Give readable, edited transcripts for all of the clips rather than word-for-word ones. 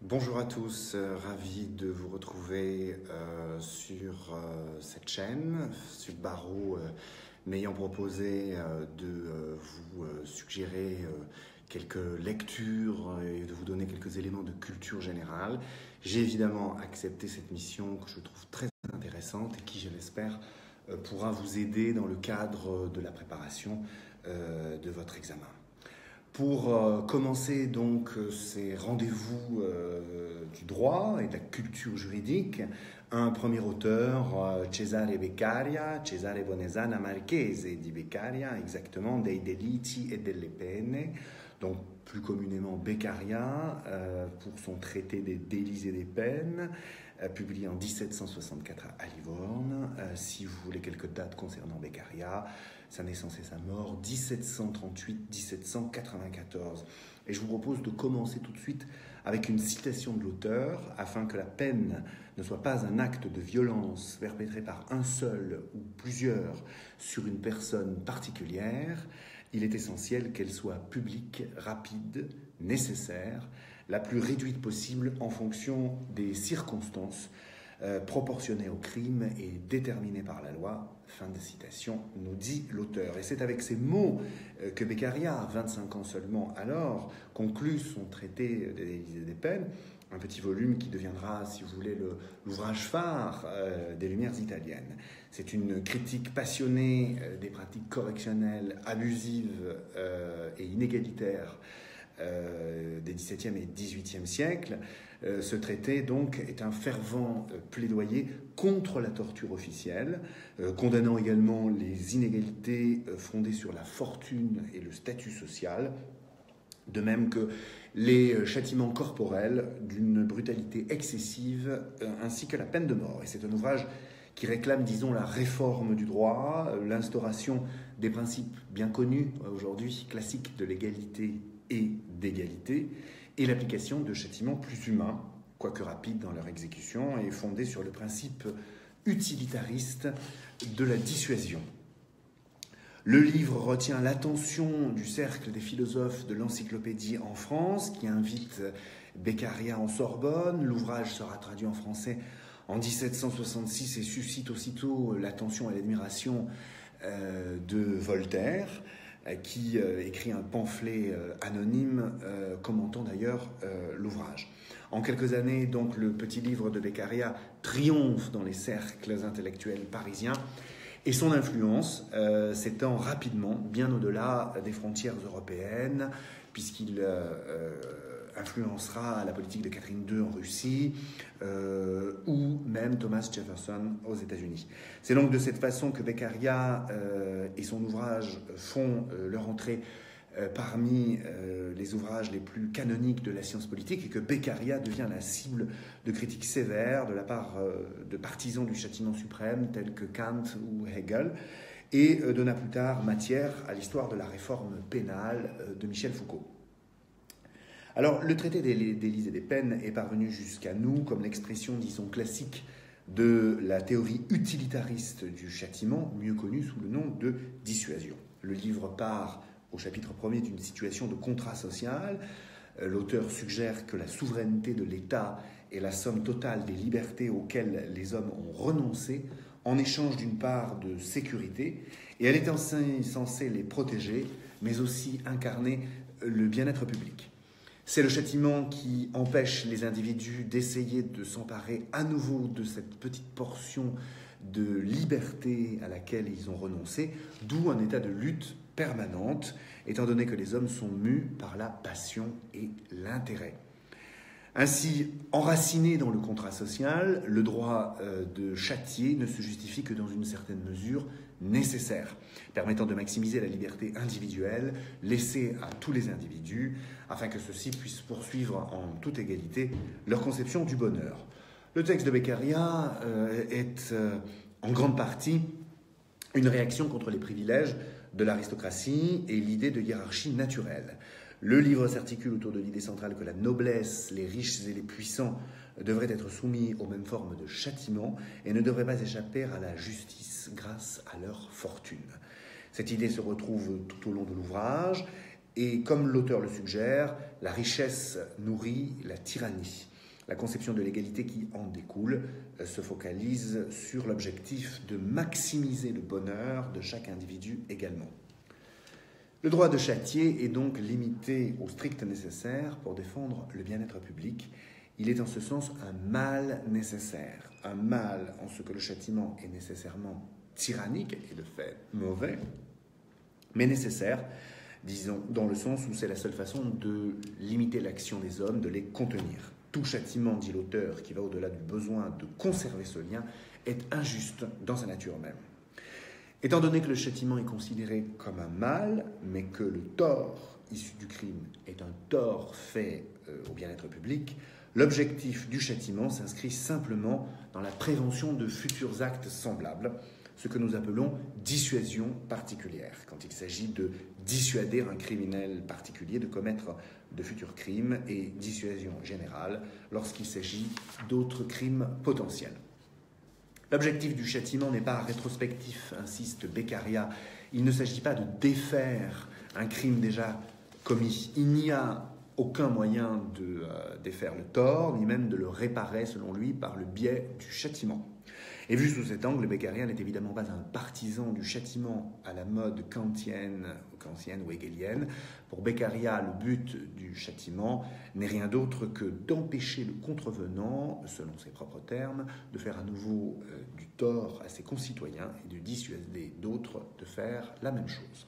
Bonjour à tous, ravi de vous retrouver sur cette chaîne. Sud Barreau m'ayant proposé de vous suggérer quelques lectures et de vous donner quelques éléments de culture générale. J'ai évidemment accepté cette mission que je trouve très intéressante et qui, je l'espère, pourra vous aider dans le cadre de la préparation de votre examen. Pour commencer donc ces rendez-vous du droit et de la culture juridique, un premier auteur, Cesare Beccaria, Cesare Bonesana Marchese di Beccaria, exactement, dei delitti e delle pene, donc plus communément Beccaria, pour son traité des délits et des peines, publié en 1764 à Livorno. Si vous voulez quelques dates concernant Beccaria, sa naissance et sa mort, 1738-1794. Et je vous propose de commencer tout de suite avec une citation de l'auteur, afin que la peine ne soit pas un acte de violence perpétré par un seul ou plusieurs sur une personne particulière. Il est essentiel qu'elle soit publique, rapide, nécessaire, la plus réduite possible en fonction des circonstances, proportionnée au crime et déterminée par la loi. Fin de citation, nous dit l'auteur. Et c'est avec ces mots que Beccaria, 25 ans seulement alors, conclut son traité des délits et des peines, un petit volume qui deviendra, si vous voulez, l'ouvrage phare des Lumières italiennes. C'est une critique passionnée des pratiques correctionnelles abusives et inégalitaires des XVIIe et XVIIIe siècles. Ce traité donc est un fervent plaidoyer contre la torture officielle, condamnant également les inégalités fondées sur la fortune et le statut social, de même que les châtiments corporels d'une brutalité excessive, ainsi que la peine de mort. Et c'est un ouvrage qui réclame, disons, la réforme du droit, l'instauration des principes bien connus aujourd'hui, classiques de l'égalité et d'égalité, et l'application de châtiments plus humains, quoique rapides dans leur exécution, et fondés sur le principe utilitariste de la dissuasion. Le livre retient l'attention du cercle des philosophes de l'encyclopédie en France, qui invite Beccaria en Sorbonne. L'ouvrage sera traduit en français en 1766 et suscite aussitôt l'attention et l'admiration de Voltaire, qui écrit un pamphlet anonyme commentant d'ailleurs l'ouvrage. En quelques années, donc, le petit livre de Beccaria triomphe dans les cercles intellectuels parisiens et son influence s'étend rapidement bien au-delà des frontières européennes, puisqu'il influencera la politique de Catherine II en Russie ou même Thomas Jefferson aux États-Unis. C'est donc de cette façon que Beccaria et son ouvrage font leur entrée parmi les ouvrages les plus canoniques de la science politique, et que Beccaria devient la cible de critiques sévères de la part de partisans du châtiment suprême tels que Kant ou Hegel, et donna plus tard matière à l'histoire de la réforme pénale de Michel Foucault. Alors, le traité des délits et des peines est parvenu jusqu'à nous comme l'expression, disons, classique de la théorie utilitariste du châtiment, mieux connue sous le nom de dissuasion. Le livre part au chapitre 1er d'une situation de contrat social. L'auteur suggère que la souveraineté de l'État est la somme totale des libertés auxquelles les hommes ont renoncé en échange d'une part de sécurité, et elle est censée les protéger, mais aussi incarner le bien-être public. C'est le châtiment qui empêche les individus d'essayer de s'emparer à nouveau de cette petite portion de liberté à laquelle ils ont renoncé, d'où un état de lutte permanente, étant donné que les hommes sont mus par la passion et l'intérêt. Ainsi, enraciné dans le contrat social, le droit de châtier ne se justifie que dans une certaine mesure nécessaire, permettant de maximiser la liberté individuelle laissée à tous les individus, afin que ceux-ci puissent poursuivre en toute égalité leur conception du bonheur. Le texte de Beccaria est en grande partie une réaction contre les privilèges de l'aristocratie et l'idée de hiérarchie naturelle. Le livre s'articule autour de l'idée centrale que la noblesse, les riches et les puissants devraient être soumis aux mêmes formes de châtiment et ne devraient pas échapper à la justice grâce à leur fortune. Cette idée se retrouve tout au long de l'ouvrage Et comme l'auteur le suggère, la richesse nourrit la tyrannie. La conception de l'égalité qui en découle se focalise sur l'objectif de maximiser le bonheur de chaque individu également. Le droit de châtier est donc limité au strict nécessaire pour défendre le bien-être public. Il est en ce sens un mal nécessaire. Un mal en ce que le châtiment est nécessairement tyrannique et de fait mauvais, mais nécessaire, disons, dans le sens où c'est la seule façon de limiter l'action des hommes, de les contenir. Tout châtiment, dit l'auteur, qui va au-delà du besoin de conserver ce lien, est injuste dans sa nature même. Étant donné que le châtiment est considéré comme un mal, mais que le tort issu du crime est un tort fait au bien-être public, l'objectif du châtiment s'inscrit simplement dans la prévention de futurs actes semblables, ce que nous appelons dissuasion particulière, quand il s'agit de dissuader un criminel particulier de commettre de futurs crimes, et dissuasion générale lorsqu'il s'agit d'autres crimes potentiels. L'objectif du châtiment n'est pas rétrospectif, insiste Beccaria. Il ne s'agit pas de défaire un crime déjà commis. Il n'y a aucun moyen de défaire le tort, ni même de le réparer, selon lui, par le biais du châtiment. Et vu sous cet angle, Beccaria n'est évidemment pas un partisan du châtiment à la mode kantienne ou hegelienne. Pour Beccaria, le but du châtiment n'est rien d'autre que d'empêcher le contrevenant, selon ses propres termes, de faire à nouveau du tort à ses concitoyens et de dissuader d'autres de faire la même chose.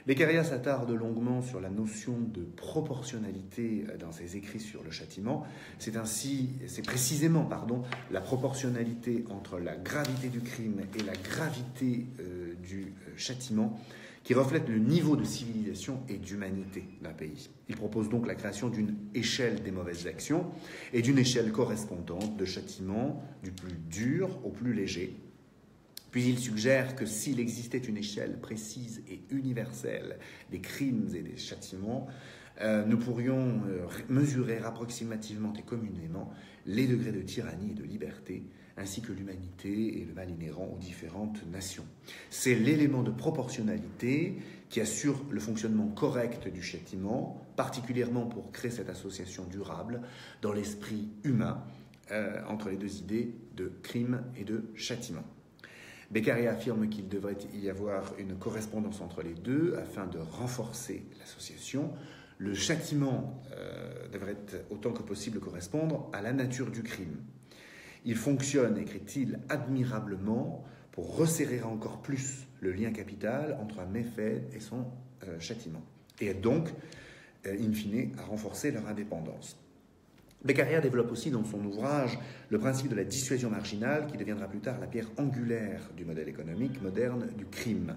Beccaria s'attarde longuement sur la notion de proportionnalité dans ses écrits sur le châtiment. C'est précisément la proportionnalité entre la gravité du crime et la gravité du châtiment qui reflète le niveau de civilisation et d'humanité d'un pays. Il propose donc la création d'une échelle des mauvaises actions et d'une échelle correspondante de châtiment du plus dur au plus léger. Puis il suggère que s'il existait une échelle précise et universelle des crimes et des châtiments, nous pourrions mesurer approximativement et communément les degrés de tyrannie et de liberté, ainsi que l'humanité et le mal inhérent aux différentes nations. C'est l'élément de proportionnalité qui assure le fonctionnement correct du châtiment, particulièrement pour créer cette association durable dans l'esprit humain entre les deux idées de crime et de châtiment. Beccaria affirme qu'il devrait y avoir une correspondance entre les deux afin de renforcer l'association. Le châtiment devrait autant que possible correspondre à la nature du crime. Il fonctionne, écrit-il, admirablement pour resserrer encore plus le lien capital entre un méfait et son châtiment, et aide donc, in fine, à renforcer leur indépendance. Beccaria développe aussi dans son ouvrage le principe de la dissuasion marginale qui deviendra plus tard la pierre angulaire du modèle économique moderne du crime.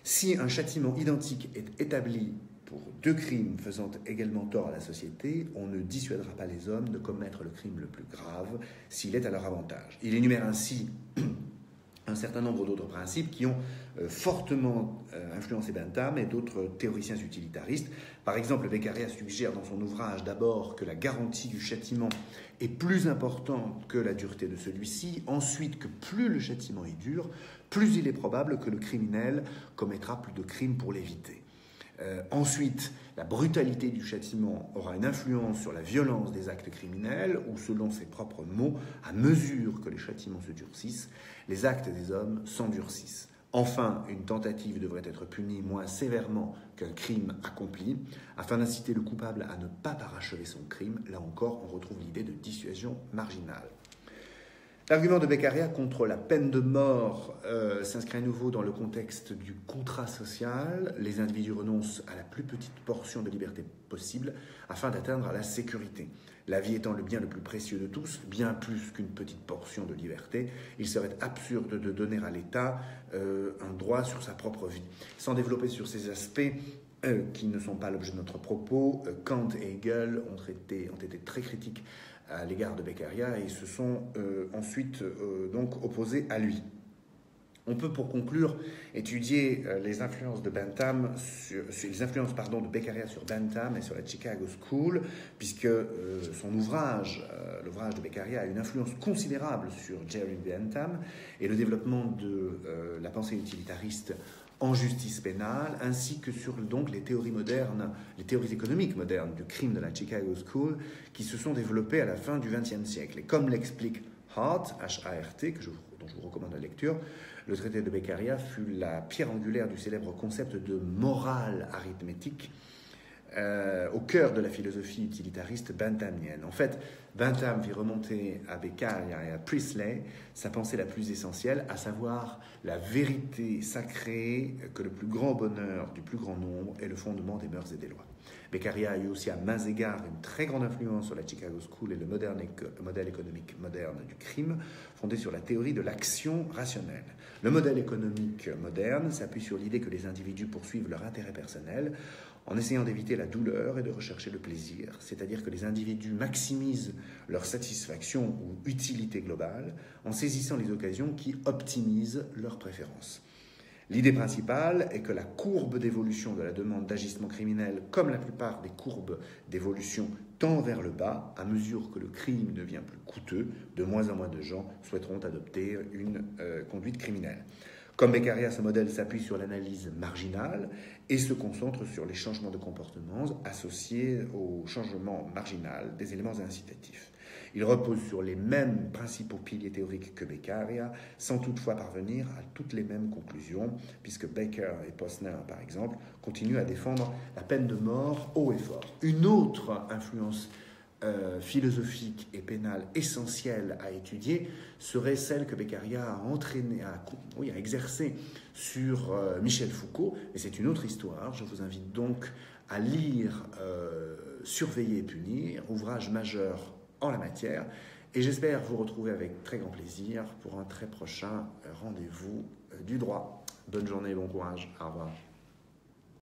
Si un châtiment identique est établi pour deux crimes faisant également tort à la société, on ne dissuadera pas les hommes de commettre le crime le plus grave s'il est à leur avantage. Il énumère ainsi un certain nombre d'autres principes qui ont fortement influencé Bentham et d'autres théoriciens utilitaristes. Par exemple, Beccaria suggère dans son ouvrage d'abord que la garantie du châtiment est plus importante que la dureté de celui-ci, ensuite que plus le châtiment est dur, plus il est probable que le criminel commettra plus de crimes pour l'éviter. Ensuite, la brutalité du châtiment aura une influence sur la violence des actes criminels, ou selon ses propres mots, à mesure que les châtiments se durcissent, les actes des hommes s'endurcissent. Enfin, une tentative devrait être punie moins sévèrement qu'un crime accompli, afin d'inciter le coupable à ne pas parachever son crime. Là encore, on retrouve l'idée de dissuasion marginale. L'argument de Beccaria contre la peine de mort s'inscrit à nouveau dans le contexte du contrat social. Les individus renoncent à la plus petite portion de liberté possible afin d'atteindre la sécurité. La vie étant le bien le plus précieux de tous, bien plus qu'une petite portion de liberté, il serait absurde de donner à l'État un droit sur sa propre vie. Sans développer sur ces aspects qui ne sont pas l'objet de notre propos, Kant et Hegel ont été très critiques à l'égard de Beccaria et se sont ensuite donc opposés à lui. On peut pour conclure étudier les influences de Bentham de Beccaria sur Bentham et sur la Chicago School, puisque son ouvrage, l'ouvrage de Beccaria, a une influence considérable sur Jerry Bentham et le développement de la pensée utilitariste en justice pénale, ainsi que sur donc les théories modernes, les théories économiques modernes du crime de la Chicago School, qui se sont développées à la fin du XXe siècle. Et comme l'explique Hart, H-A-R-T, dont je vous recommande la lecture, le traité de Beccaria fut la pierre angulaire du célèbre concept de morale arithmétique, au cœur de la philosophie utilitariste benthamienne. En fait, Bentham fit remonter à Beccaria et à Priestley sa pensée la plus essentielle, à savoir la vérité sacrée que le plus grand bonheur du plus grand nombre est le fondement des mœurs et des lois. Beccaria a eu aussi à mains égards une très grande influence sur la Chicago School et le modèle économique moderne du crime, fondé sur la théorie de l'action rationnelle. Le modèle économique moderne s'appuie sur l'idée que les individus poursuivent leur intérêt personnel en essayant d'éviter la douleur et de rechercher le plaisir, c'est-à-dire que les individus maximisent leur satisfaction ou utilité globale en saisissant les occasions qui optimisent leurs préférences. L'idée principale est que la courbe d'évolution de la demande d'agissement criminel, comme la plupart des courbes d'évolution, tend vers le bas à mesure que le crime devient plus coûteux. De moins en moins de gens souhaiteront adopter une conduite criminelle. Comme Beccaria, ce modèle s'appuie sur l'analyse marginale et se concentre sur les changements de comportement associés au changement marginal des éléments incitatifs. Il repose sur les mêmes principaux piliers théoriques que Beccaria, sans toutefois parvenir à toutes les mêmes conclusions, puisque Baker et Posner, par exemple, continuent à défendre la peine de mort haut et fort. Une autre influence philosophique et pénale essentielle à étudier serait celle que Beccaria a exercée sur Michel Foucault, mais c'est une autre histoire. Je vous invite donc à lire Surveiller et punir, ouvrage majeur en la matière, et j'espère vous retrouver avec très grand plaisir pour un très prochain rendez-vous du droit. Bonne journée, bon courage, au revoir.